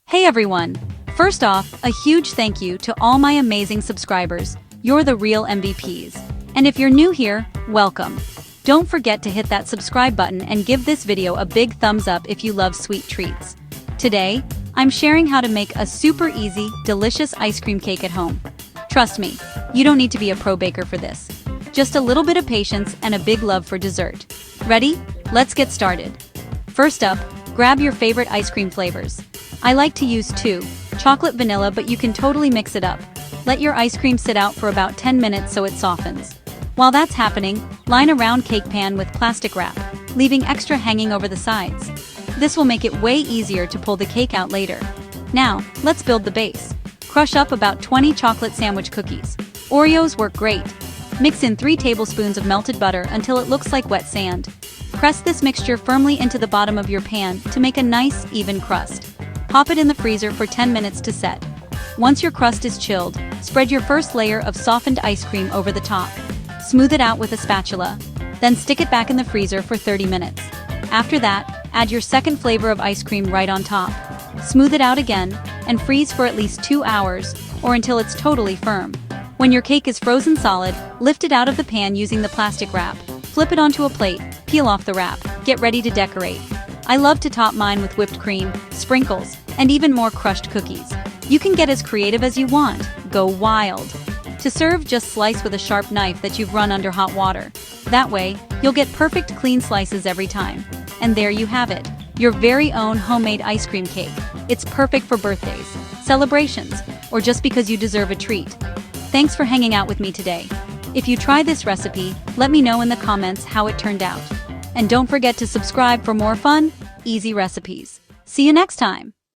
Hey everyone! First off, a huge thank you to all my amazing subscribers. You're the real MVPs. And if you're new here, welcome. Don't forget to hit that subscribe button and give this video a big thumbs up if you love sweet treats. Today, I'm sharing how to make a super easy, delicious ice cream cake at home. Trust me, you don't need to be a pro baker for this. Just a little bit of patience and a big love for dessert. Ready? Let's get started. First up, grab your favorite ice cream flavors. I like to use two, chocolate vanilla, but you can totally mix it up. Let your ice cream sit out for about 10 minutes so it softens. While that's happening, line a round cake pan with plastic wrap, leaving extra hanging over the sides. This will make it way easier to pull the cake out later. Now, let's build the base. Crush up about 20 chocolate sandwich cookies. Oreos work great. Mix in 3 tablespoons of melted butter until it looks like wet sand. Press this mixture firmly into the bottom of your pan to make a nice, even crust. Pop it in the freezer for 10 minutes to set. Once your crust is chilled, spread your first layer of softened ice cream over the top. Smooth it out with a spatula. Then stick it back in the freezer for 30 minutes. After that, add your second flavor of ice cream right on top. Smooth it out again, and freeze for at least 2 hours, or until it's totally firm. When your cake is frozen solid, lift it out of the pan using the plastic wrap. Flip it onto a plate, peel off the wrap. Get ready to decorate. I love to top mine with whipped cream, sprinkles, and even more crushed cookies. You can get as creative as you want. Go wild. To serve, just slice with a sharp knife that you've run under hot water. That way, you'll get perfect clean slices every time. And there you have it, your very own homemade ice cream cake. It's perfect for birthdays, celebrations, or just because you deserve a treat. Thanks for hanging out with me today. If you try this recipe, let me know in the comments how it turned out. And don't forget to subscribe for more fun, easy recipes. See you next time!